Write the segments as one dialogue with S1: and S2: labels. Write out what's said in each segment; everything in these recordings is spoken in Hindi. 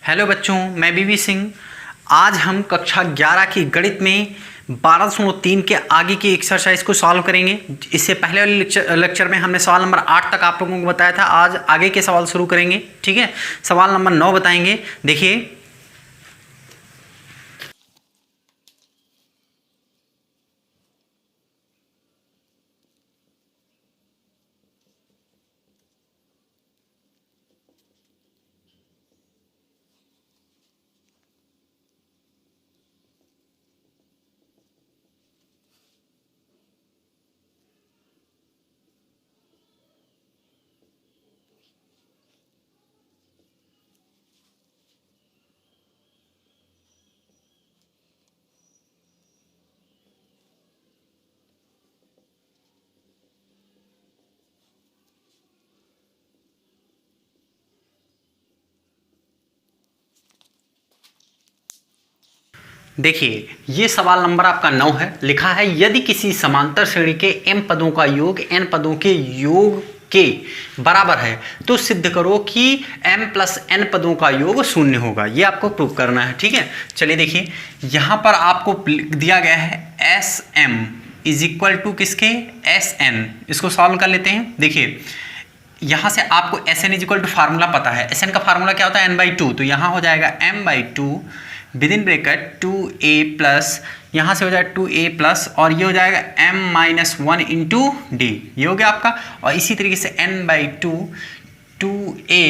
S1: हेलो बच्चों, मैं बीवी सिंह। आज हम कक्षा 11 की गणित में 1203 के आगे की एक्सरसाइज को सॉल्व करेंगे। इससे पहले वाले लेक्चर में हमने सवाल नंबर 8 तक आप लोगों को बताया था। आज आगे के सवाल शुरू करेंगे। ठीक है, सवाल नंबर 9 बताएंगे। देखिए, ये सवाल नंबर आपका 9 है। लिखा है, यदि किसी समांतर श्रेणी के m पदों का योग n पदों के योग के बराबर है तो सिद्ध करो कि m प्लस n पदों का योग शून्य होगा। ये आपको प्रूव करना है। ठीक है, चलिए देखिए, यहां पर आपको दिया गया है sm इज इक्वल टू किसके, sn। इसको सॉल्व कर लेते हैं। देखिए, यहां से आपको sn is equal to formula पता है। sn का फार्मूला क्या होता है, n/2। तो यहां हो जाएगा m/2 with in bracket 2a plus, यहाँ से हो जाएगा 2a प्लस, और ये हो जाएगा m-1 इंटू डी। ये हो गया आपका। और इसी तरीके से n/2 2a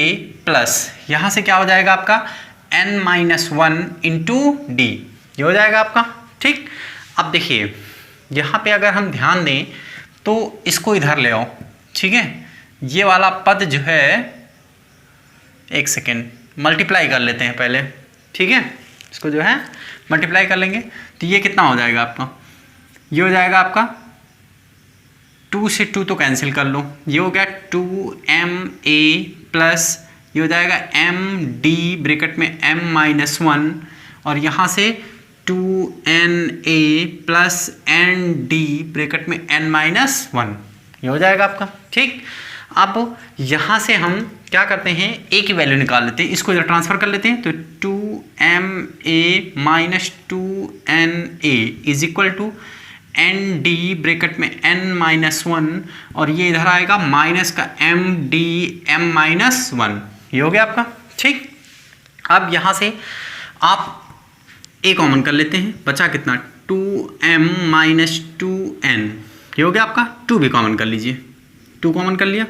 S1: प्लस, यहाँ से क्या हो जाएगा आपका n-1 इंटू डी। ये हो जाएगा आपका। ठीक, अब देखिए, यहाँ पे अगर हम ध्यान दें तो इसको इधर ले आओ। ठीक है, ये वाला पद जो है, एक सेकेंड, मल्टीप्लाई कर लेते हैं पहले। ठीक है, इसको जो है मल्टीप्लाई कर लेंगे तो ये कितना हो जाएगा आपका, ये हो जाएगा आपका 2 से 2 तो कैंसिल कर लो। ये हो गया 2ma प्लस, ये हो जाएगा md ब्रैकेट में m-1, और यहाँ से 2na प्लस nd ब्रैकेट में n-1। ये हो जाएगा आपका। ठीक, अब यहाँ से हम क्या करते हैं, a की वैल्यू निकाल लेते हैं। इसको इधर ट्रांसफर कर लेते हैं। तो 2ma minus 2na is equal to nd bracket में n-1, और ये इधर आएगा माइनस का md m-1। ये हो गया आपका। ठीक, अब यहाँ से आप a कॉमन कर लेते हैं। बचा कितना, 2m माइनस 2n। ये हो गया आपका। 2 भी कॉमन कर लीजिए, 2 कॉमन कर लिया।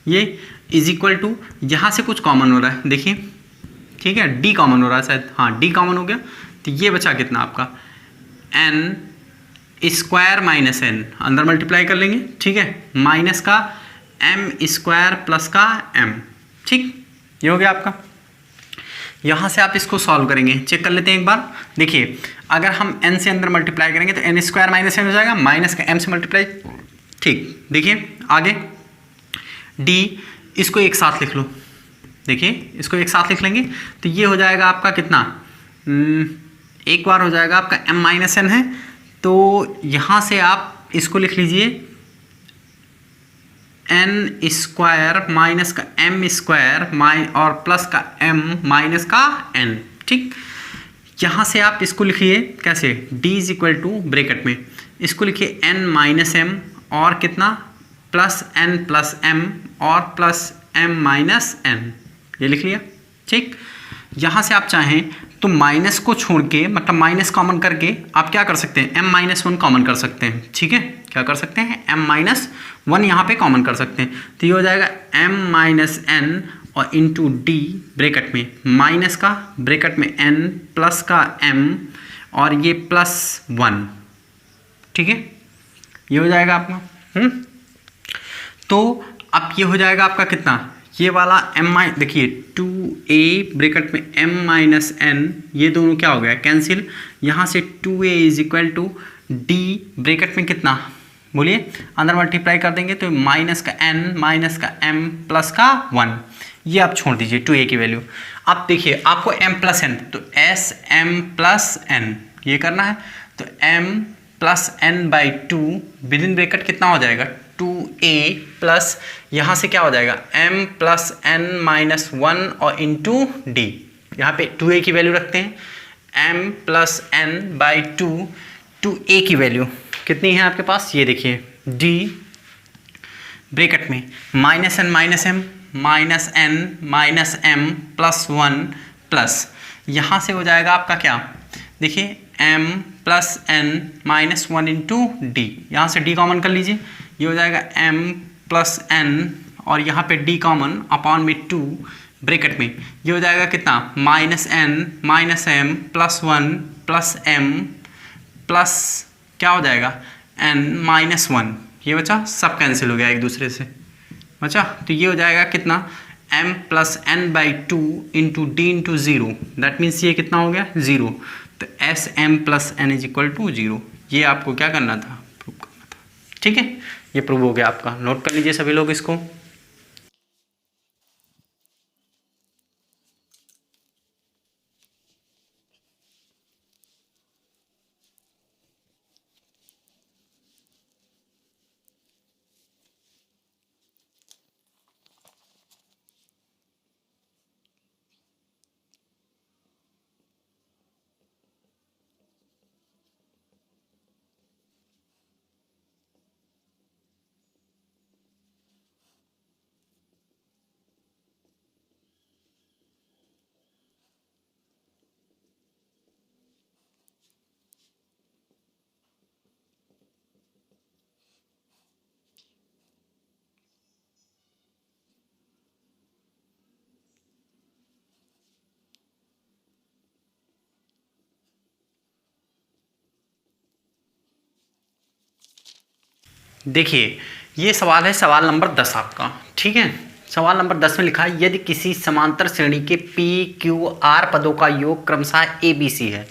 S1: ये इज इक्वल टू, यहाँ से कुछ कॉमन हो रहा है, देखिए। ठीक है, डी कॉमन हो रहा है शायद, हाँ डी कॉमन हो गया। तो ये बचा कितना आपका, n स्क्वायर माइनस n, अंदर मल्टीप्लाई कर लेंगे। ठीक है, माइनस का m स्क्वायर प्लस का m। ठीक, ये हो गया आपका। यहाँ से आप इसको सॉल्व करेंगे, चेक कर लेते हैं एक बार। देखिए, अगर हम n से अंदर मल्टीप्लाई करेंगे तो n स्क्वायर माइनस n हो जाएगा, माइनस का m से मल्टीप्लाई। ठीक, देखिए आगे d, इसको एक साथ लिख लो। देखिए, इसको एक साथ लिख लेंगे तो ये हो जाएगा आपका कितना, एक बार हो जाएगा आपका m-n है। तो यहाँ से आप इसको लिख लीजिए n स्क्वायर माइनस का m स्क्वायर और प्लस का m माइनस का n। ठीक, यहाँ से आप इसको लिखिए कैसे, d is equal to bracket में इसको लिखिए n-m और कितना, प्लस n प्लस m और प्लस m-n। ये लिख लिया। ठीक, यहाँ से आप चाहें तो माइनस को छोड़ के, मतलब माइनस कॉमन करके आप क्या कर सकते हैं, m-1 कॉमन कर सकते हैं। ठीक है, क्या कर सकते हैं, m-1 यहाँ पे कॉमन कर सकते हैं। तो ये हो जाएगा m-n और इंटू डी ब्रैकेट में माइनस का ब्रैकेट में n प्लस का m और ये प्लस 1। ठीक है, ये हो जाएगा आपका। तो अब ये हो जाएगा आपका कितना, ये वाला देखिए 2a ब्रैकेट में m-n, ये दोनों क्या हो गया, कैंसिल। यहाँ से 2a is equal to d bracket में कितना, बोलिए, अंदर मल्टीप्लाई कर देंगे तो माइनस का n माइनस का m प्लस का 1। ये आप छोड़ दीजिए 2a की वैल्यू। अब देखिए, आपको m प्लस n, तो sm प्लस n ये करना है। तो m plus n/2 with in bracket कितना हो जाएगा, 2a प्लस, यहाँ से क्या हो जाएगा m प्लस n-1 और इंटू डी। यहाँ पे 2a की वैल्यू रखते हैं, m plus n by 2, 2a की वैल्यू कितनी है आपके पास, ये देखिए d ब्रैकेट में minus n minus m plus 1 plus यहाँ से हो जाएगा आपका क्या, देखिए m plus n minus 1 into D, यहाँ से d कॉमन कर लीजिए, ये हो जाएगा m प्लस n और यहाँ पे d कॉमन अपॉन में 2 ब्रैकेट में, ये हो जाएगा कितना minus n minus m plus 1 plus m plus क्या हो जाएगा n माइनस 1, ये बचा सब कैंसिल हो गया एक दूसरे से बचा, तो ये हो जाएगा कितना m plus n by 2 into D into 0, that means ये कितना हो गया 0, तो S m plus n is equal to 0। ये आपको क्या करना था, प्रूव करना था। ठीक है, ये प्रूव हो गया आपका, नोट कर लीजिए सभी लोग इसको। देखिए ये सवाल है सवाल नंबर 10 आपका। ठीक है, सवाल नंबर 10 में लिखा है यदि किसी समांतर श्रेणी के पी क्यू आर पदों का योग क्रमशः ए बी सी है,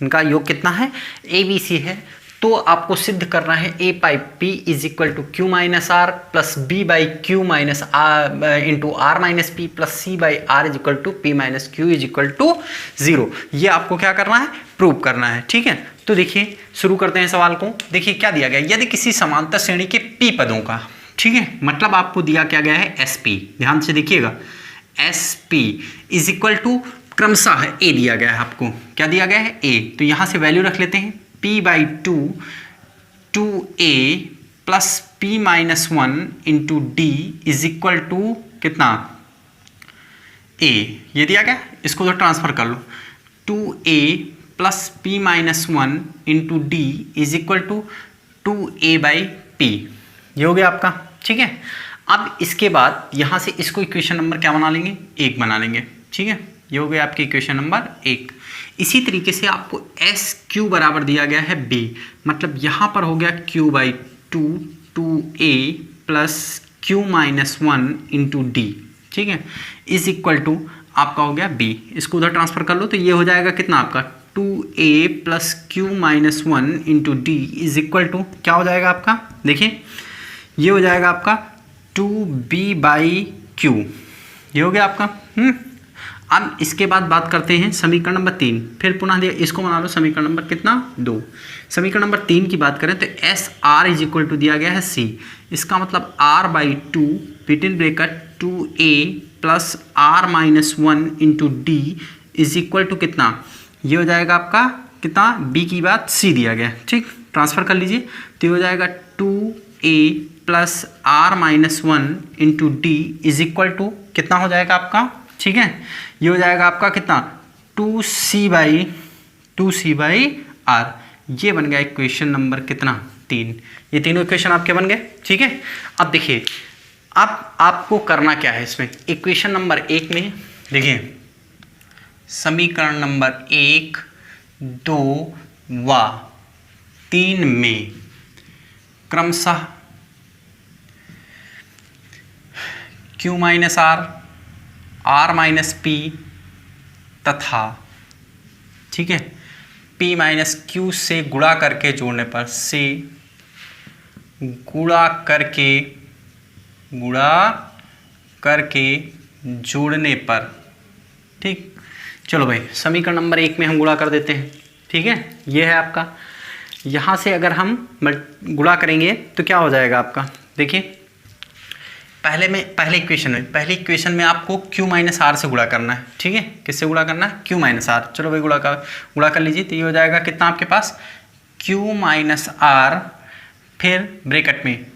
S1: इनका योग कितना है ए बी सी है, तो आपको सिद्ध करना है A by P is equal to Q minus R plus B by Q minus R into R minus P plus C by R is equal to P minus Q is equal to 0। ये आपको क्या करना है, प्रूव करना है। ठीक है, तो देखिए शुरू करते हैं सवाल को। देखिए क्या दिया गया, यदि किसी समांतर श्रेणी के पी पदों का, ठीक है, मतलब आपको दिया क्या गया है एस पी, ध्यान से देखिएगा, S P is equal to क्रमशः ए दिया गया है आपको, क्या दिया गया है ए, तो यहाँ से वैल्यू रख लेते हैं p by 2 a plus p minus 1 into D is equal to कितना a, ये दिया गया, इसको तो ट्रांसफर कर लो, 2a plus p minus 1 into D is equal to 2a by P, ये हो गया आपका। ठीक है, अब इसके बाद यहाँ से इसको इक्वेशन नंबर क्या बना लेंगे, 1 बना लेंगे। ठीक है, ये हो गया आपकी इक्वेशन नंबर 1। इसी तरीके से आपको एस क्यू बराबर दिया गया है बी, मतलब यहाँ पर हो गया Q by 2 a plus Q minus 1 into D, ठीक है, इज इक्वल टू आपका हो गया बी, इसको उधर ट्रांसफर कर लो, तो ये हो जाएगा कितना आपका 2a plus Q minus 1 into D is equal to क्या हो जाएगा आपका, देखिए ये हो जाएगा आपका 2b बाई क्यू, ये हो गया आपका। अब इसके बाद बात करते हैं समीकरण नंबर 3, फिर पुनः इसको बना लो समीकरण नंबर कितना 2। समीकरण नंबर 3 की बात करें तो S R is equal to दिया गया है सी, इसका मतलब r by 2 between bracket 2a plus r minus 1 into D is equal to कितना, ये हो जाएगा आपका कितना, b की बात c दिया गया, ठीक, ट्रांसफर कर लीजिए, तो ये हो जाएगा 2a plus r minus 1 into D is equal to कितना हो जाएगा आपका, ठीक है, ये हो जाएगा आपका कितना 2c बाई r, ये बन गया इक्वेशन नंबर कितना 3। ये तीनों इक्वेशन आपके बन गए। ठीक है, अब देखिए अब आपको करना क्या है इसमें, इक्वेशन नंबर 1 में देखिए समीकरण नंबर 1, 2 व 3 में क्रमशः q minus r minus P तथा, ठीक है, p माइनस क्यू से गुणा करके जोड़ने पर, से गुणा करके जोड़ने पर, ठीक, चलो भाई समीकरण नंबर 1 में हम गुणा कर देते हैं। ठीक है, ये है आपका, यहाँ से अगर हम गुणा करेंगे तो क्या हो जाएगा आपका, देखिए पहले इक्वेशन में आपको q माइनस आर से गुणा करना है, ठीक है। किससे गुणा करना है? q minus R. चलो भाई गुणा कर लीजिए। तो ये हो जाएगा कितना आपके पास? q माइनस आर, फिर ब्रैकेट में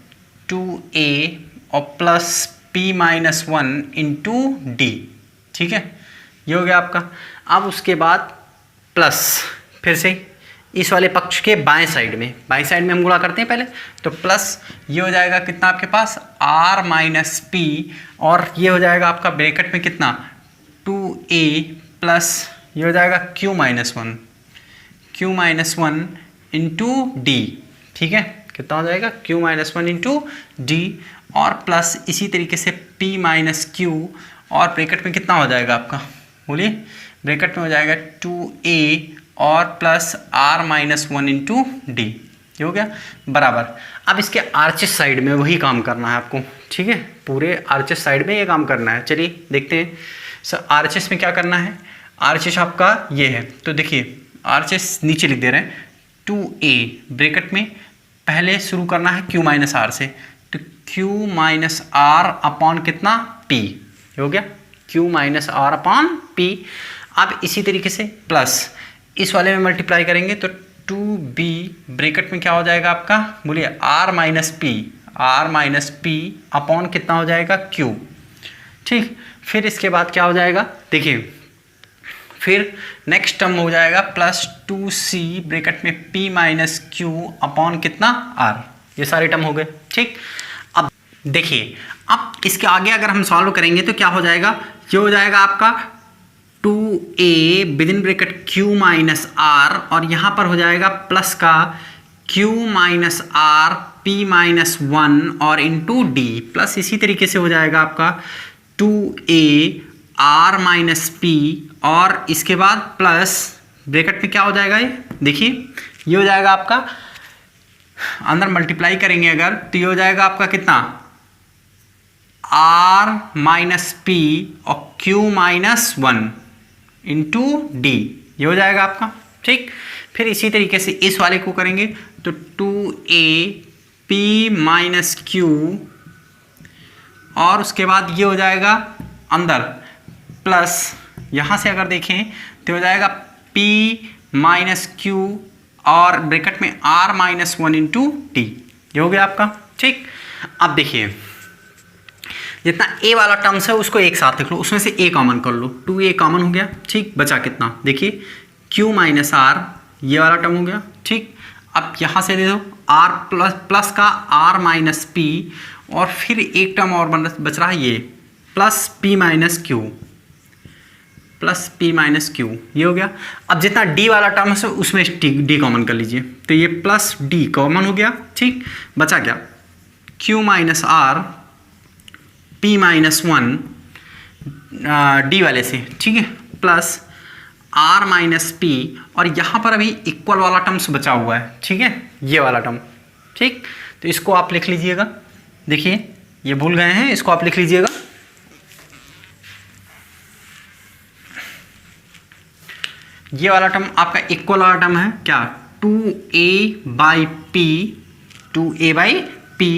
S1: 2a और plus p minus 1 into D, ठीक है। ये हो गया आपका। अब उसके बाद प्लस फिर से इस वाले पक्ष के बाएं साइड में हम गुणा करते हैं पहले। तो प्लस ये हो जाएगा कितना आपके पास? r माइनस पी, और ये हो जाएगा आपका ब्रैकेट में कितना? 2a प्लस ये हो जाएगा q माइनस 1 इंटू डी, ठीक है। कितना हो जाएगा? q माइनस 1 इंटू डी, और प्लस इसी तरीके से p माइनस q, और ब्रैकेट में कितना हो जाएगा आपका? बोलिए। ब्रैकेट में हो जाएगा 2a और plus r minus 1 into D. ये हो गया बराबर। अब इसके आरचेस साइड में वही काम करना है आपको, ठीक है। पूरे आरचेस साइड में ये काम करना है। चलिए देखते हैं सर आरचेस में क्या करना है। आरचेस आपका ये है, तो देखिए आरचेस नीचे लिख दे रहे हैं। 2a ब्रैकेट में पहले शुरू करना है q माइनस आर से, तो q माइनस आर अपॉन कितना? p। ये हो गया q minus R upon p। अब इसी तरीके से प्लस इस वाले में मल्टीप्लाई करेंगे तो 2b ब्रैकेट में क्या हो जाएगा आपका? बोलिए r माइनस p अपॉन कितना हो जाएगा? q, ठीक। फिर इसके बाद क्या हो जाएगा? देखिए फिर नेक्स्ट टर्म हो जाएगा प्लस 2c ब्रैकेट में p माइनस q अपॉन कितना? r। ये सारे टर्म हो गए, ठीक। अब देखिए अब इसके आगे अगर हम सॉल्व करेंगे तो क्या हो जाएगा? ये हो जाएगा आपका 2a within bracket q minus R, और यहाँ पर हो जाएगा प्लस का q minus R p minus 1 और इंटू डी, प्लस इसी तरीके से हो जाएगा आपका 2a r माइनस p, और इसके बाद प्लस ब्रैकेट में क्या हो जाएगा? ये देखिए ये हो जाएगा आपका, अंदर मल्टीप्लाई करेंगे अगर तो ये हो जाएगा आपका कितना? r माइनस p और q माइनस 1 इंटू डी। ये हो जाएगा आपका, ठीक। फिर इसी तरीके से इस वाले को करेंगे तो 2a p माइनस q, और उसके बाद ये हो जाएगा अंदर प्लस यहाँ से अगर देखें तो हो जाएगा p माइनस q और ब्रैकेट में r माइनस 1 इंटू डी। ये हो गया आपका, ठीक। अब देखिए जितना a वाला टर्म्स है उसको एक साथ लिख लो, उसमें से a कॉमन कर लो। 2a कॉमन हो गया, ठीक। बचा कितना? देखिए q माइनस आर, ये वाला टर्म हो गया, ठीक। अब यहाँ से दे दो r प्लस का r माइनस p, और फिर एक टर्म और बच रहा है ये प्लस p माइनस q, ये हो गया। अब जितना d वाला टर्म है उसमें d कॉमन कर लीजिए, तो ये प्लस d कॉमन हो गया, ठीक। बचा क्या? q minus R p minus 1 D वाले से, ठीक है, प्लस r माइनस p, और यहाँ पर अभी इक्वल वाला टर्म्स बचा हुआ है, ठीक है, ये वाला टर्म, ठीक। तो इसको आप लिख लीजिएगा। देखिए ये भूल गए हैं, इसको आप लिख लीजिएगा। ये वाला टर्म आपका इक्वल वाला टर्म है क्या? 2a बाई p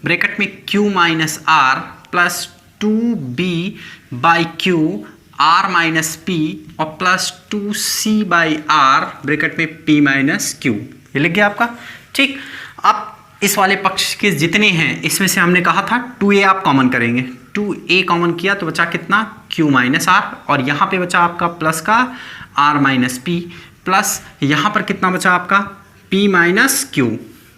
S1: ब्रैकेट में q minus R plus 2b by q r minus p और plus 2c by r bracket में p माइनस q। ये लिख गया आपका, ठीक। अब इस वाले पक्ष के जितने हैं इसमें से हमने कहा था 2a आप कॉमन करेंगे, 2a कॉमन किया तो बचा कितना? q माइनस r, और यहाँ पे बचा आपका प्लस का r माइनस p, प्लस यहाँ पर कितना बचा आपका? p minus q।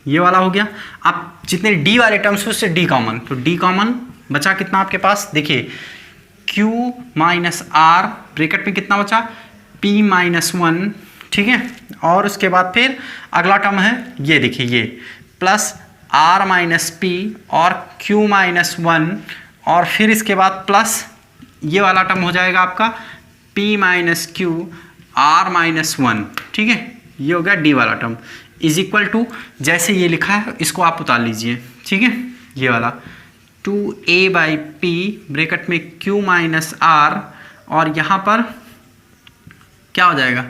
S1: ये वाला हो गया। अब जितने d वाले टर्म्स उससे d कॉमन, तो d कॉमन बचा कितना आपके पास? देखिए q माइनस r ब्रैकेट में कितना बचा? p माइनस 1, ठीक है। और उसके बाद फिर अगला टर्म है ये, देखिए ये प्लस r माइनस p और q माइनस 1, और फिर इसके बाद प्लस ये वाला टर्म हो जाएगा आपका p minus q r minus 1, ठीक है। ये हो गया d वाला टर्म, इज इक्वल टू जैसे ये लिखा है इसको आप उतार लीजिए, ठीक है। ये वाला 2a बाई p ब्रैकेट में q माइनस r, और यहाँ पर क्या हो जाएगा?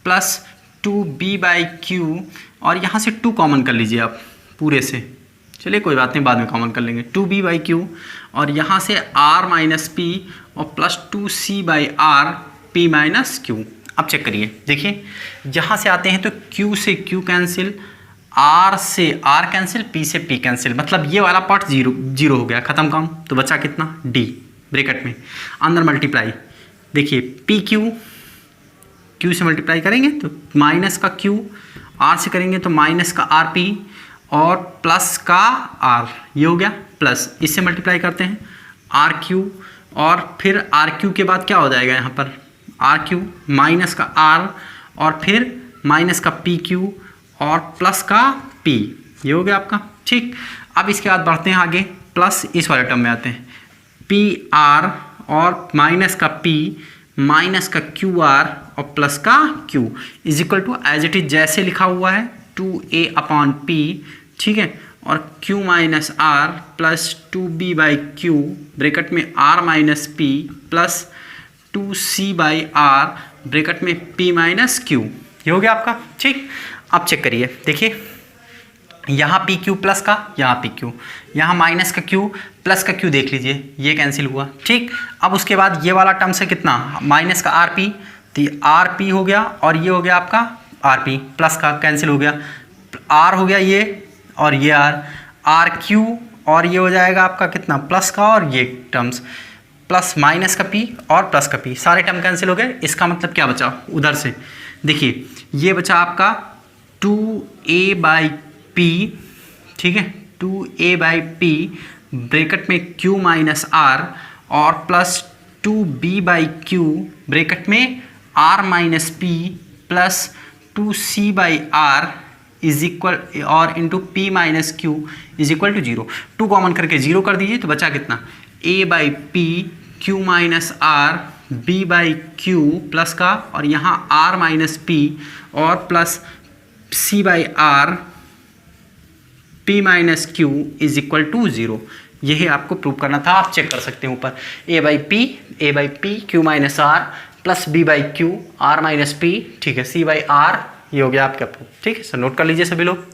S1: प्लस 2b बाई q, और यहाँ से 2 कॉमन कर लीजिए आप पूरे से, चलिए कोई बात नहीं, बाद में कॉमन कर लेंगे। 2b/q और यहाँ से r माइनस पी और plus 2c/r p minus Q. अब चेक करिए, देखिए यहाँ से आते हैं तो q से q कैंसिल, r से r कैंसिल, p से p कैंसिल, मतलब ये वाला पार्ट जीरो हो गया, खत्म काम। तो बचा कितना, d ब्रैकेट में, अंदर मल्टीप्लाई, देखिए पी क्यू, q से मल्टीप्लाई करेंगे तो माइनस का q, r से करेंगे तो माइनस का आर पी और प्लस का r, ये हो गया प्लस, इससे मल्टीप्लाई करते हैं आर क्यू और फिर आर क्यू के बाद क्या हो जाएगा यहाँ पर आर क्यू माइनस का r और फिर माइनस का पी क्यू और प्लस का p, ये हो गया आपका। ठीक, अब इसके बाद बढ़ते हैं आगे, प्लस इस वाले टर्म में आते हैं, पी आर और माइनस का p माइनस का क्यू आर और प्लस का q is equal to as it is जैसे लिखा हुआ है 2a/p, ठीक है, और q minus R plus 2b/q bracket में r minus p plus 2c/r bracket में p माइनस q, ये हो गया आपका। ठीक, अब चेक करिए, देखिए यहाँ पी क्यू प्लस का, यहाँ पी क्यू, यहाँ माइनस का क्यू प्लस का क्यू, देख लीजिए ये कैंसिल हुआ। ठीक, अब उसके बाद ये वाला टर्म से कितना, माइनस का आर पी, तो ये आर पी हो गया और ये हो गया आपका आर पी, प्लस का कैंसिल हो गया, आर हो गया ये और ये आर क्यू और ये हो जाएगा आपका कितना, प्लस का और ये टर्म्स प्लस माइनस का पी और प्लस का पी, सारे टर्म कैंसिल हो गए। इसका मतलब क्या बचा उधर से, देखिए ये बचा आपका 2a/p, ठीक है, 2a/p ब्रैकेट में q माइनस r और प्लस 2b/q ब्रैकेट में r minus p plus 2c/r is equal और into p minus q is equal to 0। 2 common करके 0 कर दीजिए तो बचा कितना, a/p q minus r b/q plus का और यहाँ r माइनस p और plus c/r p minus q is equal to 0। यही आपको प्रूव करना था, आप चेक कर सकते हैं ऊपर, a/p q minus r plus b/q r minus p, ठीक है, c/r, ये हो गया आपका प्रूफ। ठीक है सर, नोट कर लीजिए सभी लोग।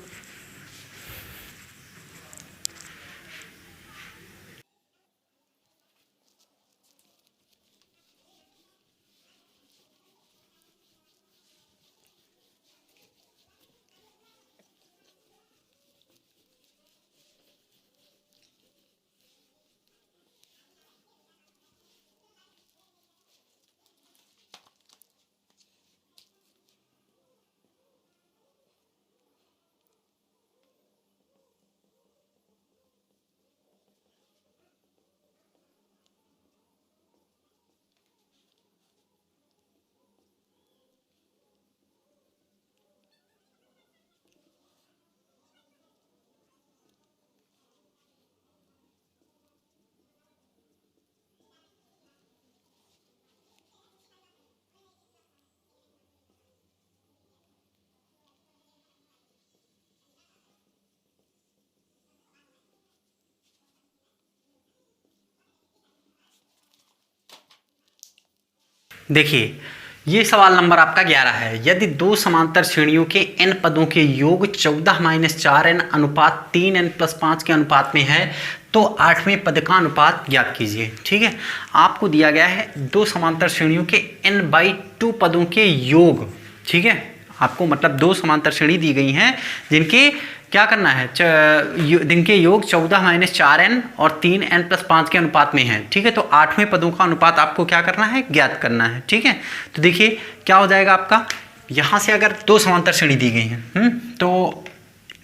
S1: देखिए ये सवाल नंबर आपका 11 है। यदि दो समांतर श्रेणियों के n पदों के योग 14-4n अनुपात 3n+5 के अनुपात में है तो 8वें पद का अनुपात ज्ञात कीजिए। ठीक है, आपको दिया गया है दो समांतर श्रेणियों के n/2 पदों के योग। ठीक है, आपको मतलब दो समांतर श्रेणी दी गई हैं जिनके क्या करना है, जिनके योग 14-4n और 3n+5 के अनुपात में है। ठीक है, तो 8वें पदों का अनुपात आपको क्या करना है, ज्ञात करना है। ठीक है, तो देखिए क्या हो जाएगा आपका, यहाँ से अगर दो समांतर श्रेणी दी गई हैं तो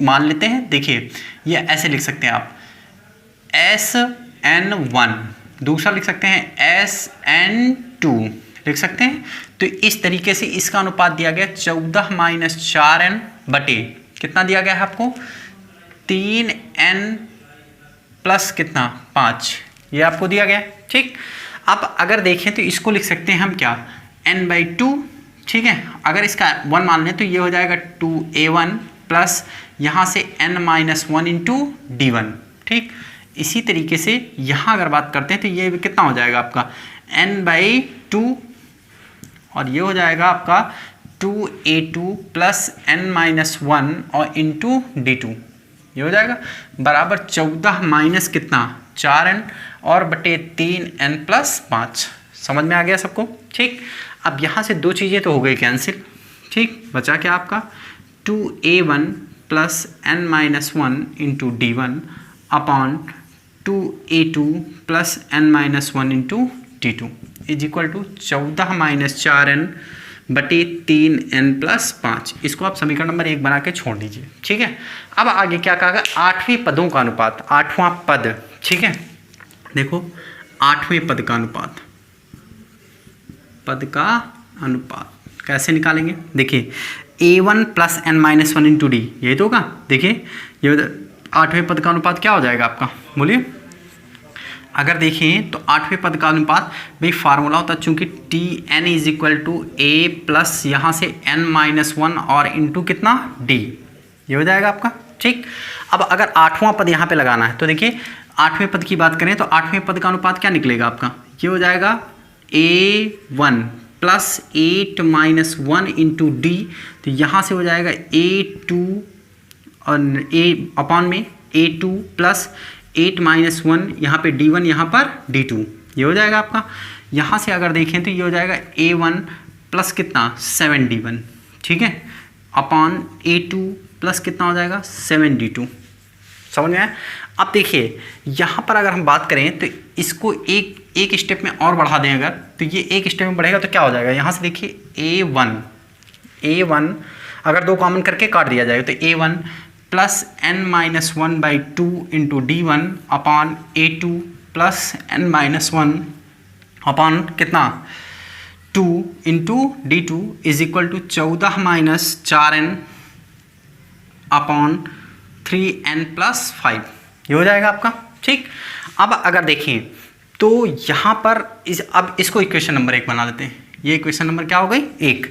S1: मान लेते हैं, देखिए ये ऐसे लिख सकते हैं आप Sn1, दूसरा लिख सकते हैं Sn2 लिख सकते हैं। तो इस तरीके से इसका अनुपात दिया गया 14-4n बटे कितना दिया गया है आपको, 3n प्लस कितना 5, ये आपको दिया गया। ठीक, अब अगर देखें तो इसको लिख सकते हैं हम क्या, n/2। ठीक है, अगर इसका 1 मान लें तो ये हो जाएगा 2a1 प्लस यहाँ से n-1 इंटू d1। ठीक, इसी तरीके से यहाँ अगर बात करते हैं तो ये कितना हो जाएगा आपका n/2 और ये हो जाएगा आपका 2a2 प्लस n-1 और इंटू d2। ये हो जाएगा बराबर 14 माइनस कितना 4n और बटे 3n प्लस 5। समझ में आ गया सबको? ठीक, अब यहाँ से दो चीज़ें तो हो गई कैंसिल। ठीक, बचा क्या आपका 2a1 plus n minus 1 into d1 upon 2a2 plus n minus 1 into d2 is equal to 14 minus 4n बटे 3n प्लस 5। इसको आप समीकरण नंबर 1 बना के छोड़ दीजिए। ठीक है, अब आगे क्या कहा, आठवें पदों का अनुपात, आठवां पद। ठीक है, देखो आठवें पद का अनुपात, पद का अनुपात कैसे निकालेंगे? देखिए a1 plus n minus 1 into D, ये तो होगा। देखिए ये आठवें पद का अनुपात क्या हो जाएगा आपका, बोलिए। अगर देखें तो आठवें पद का अनुपात भाई फार्मूला होता है, चूंकि T N is equal to A plus यहाँ से n माइनस 1 और इंटू कितना d, ये हो जाएगा आपका। ठीक, अब अगर आठवां पद यहाँ पे लगाना है तो देखिए आठवें पद की बात करें तो आठवें पद का अनुपात क्या निकलेगा आपका, ये हो जाएगा a1 plus 8 minus 1 into D, तो यहाँ से हो जाएगा a2 और a अपॉन में a2 प्लस 8 माइनस 1, यहाँ पे d1 यहाँ पर d2, ये हो जाएगा आपका। यहाँ से अगर देखें तो ये हो जाएगा a1 प्लस कितना 7d1, ठीक है, अपॉन a2 प्लस कितना हो जाएगा 7d2। समझ में आया? अब देखिए यहाँ पर अगर हम बात करें तो इसको एक स्टेप में और बढ़ा दें अगर, तो ये एक स्टेप में बढ़ेगा तो क्या हो जाएगा, यहाँ से देखिए a1 अगर दो कॉमन करके काट दिया जाएगा तो a1 plus n minus 1 by 2 into d1 upon a2 plus n minus 1 upon कितना 2 into d2 is equal to 14 minus 4n upon 3n plus 5, ये हो जाएगा आपका। ठीक, अब अगर देखें तो यहाँ पर अब इसको इक्वेशन नंबर 1 बना देते हैं। ये इक्वेशन नंबर क्या हो गई 1।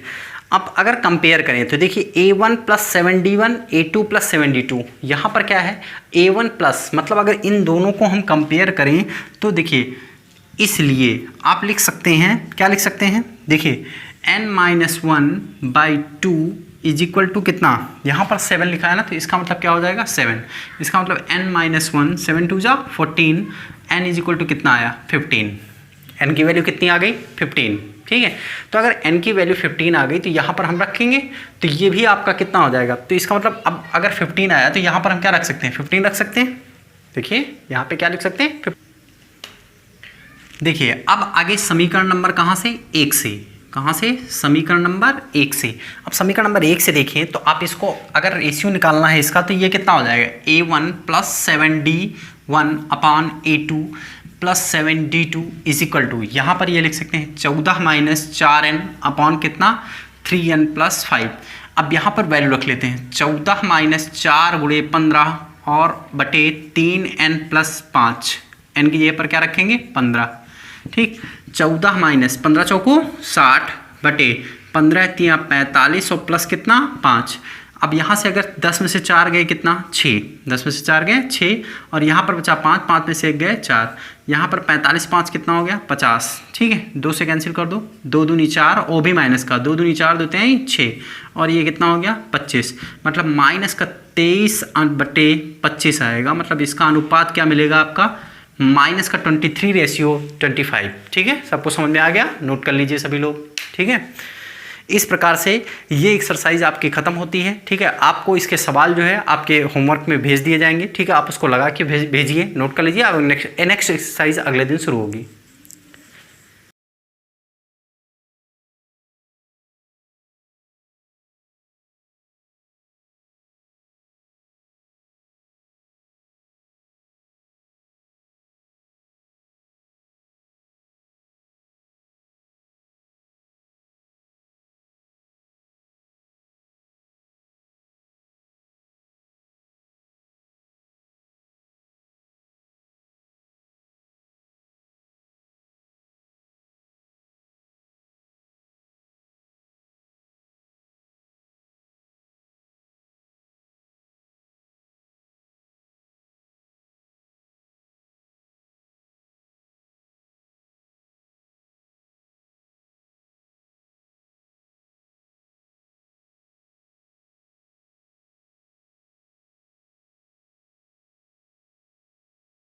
S1: अब अगर कंपेयर करें तो देखिए a1 plus 7d1 a2 plus 7d2, यहाँ पर क्या है a1 प्लस, मतलब अगर इन दोनों को हम कंपेयर करें तो देखिए इसलिए आप लिख सकते हैं, क्या लिख सकते हैं, देखिए n minus 1 by 2 is equal to कितना, यहाँ पर 7 लिखा है ना, तो इसका मतलब क्या हो जाएगा 7। इसका मतलब n माइनस 1 7 2 जा 14, n इज इक्वल टू कितना आया 15, n की वैल्यू कितनी आ गई 15। ठीक है, तो अगर n की वैल्यू 15 आ गई तो यहाँ पर हम रखेंगे तो ये भी आपका कितना हो जाएगा, तो इसका मतलब अब अगर 15 आया तो यहाँ पर हम क्या रख सकते हैं 15 रख सकते हैं। देखिए यहाँ पे क्या लिख सकते हैं, देखिए अब आगे समीकरण नंबर कहाँ से 1 से, कहाँ से समीकरण नंबर 1 से। अब समीकरण नंबर 1 से देखें तो आप इसको अगर रेशियो निकालना है इसका तो ये कितना हो जाएगा a1 plus 7d1 upon a2 plus 7d2 is equal to, यहाँ पर ये लिख सकते हैं 14 माइनस 4n अपॉन कितना 3n प्लस 5। अब यहाँ पर वैल्यू रख लेते हैं 14 माइनस 4 गुणे 15 और बटे 3n प्लस 5, n की जगह पर क्या रखेंगे 15। ठीक, 14 माइनस 15 चौको 60 बटे 15 3 45 और प्लस कितना 5। अब यहाँ से अगर 10 में से 4 गए कितना 6, 10 में से 4 गए 6 और यहाँ पर बचा 5, 5 में से 1 गए 4, यहाँ पर 45 5 कितना हो गया 50। ठीक है, 2 से कैंसिल कर दो, 2 दूनी 4 ओ भी माइनस का 2 दूनी 4 देते हैं 6 और ये कितना हो गया 25, मतलब माइनस का 23 बटे 25 आएगा। मतलब इसका अनुपात क्या मिलेगा आपका माइनस का 23 रेशियो 25। ठीक है, सबको समझ में आ गया, नोट कर लीजिए सभी लोग। ठीक है, इस प्रकार से ये एक्सरसाइज आपकी ख़त्म होती है। ठीक है, आपको इसके सवाल जो है आपके होमवर्क में भेज दिए जाएंगे। ठीक है, आप उसको लगा के भेजिए, नोट कर लीजिए। अब नेक्स्ट एक्सरसाइज अगले दिन शुरू होगी।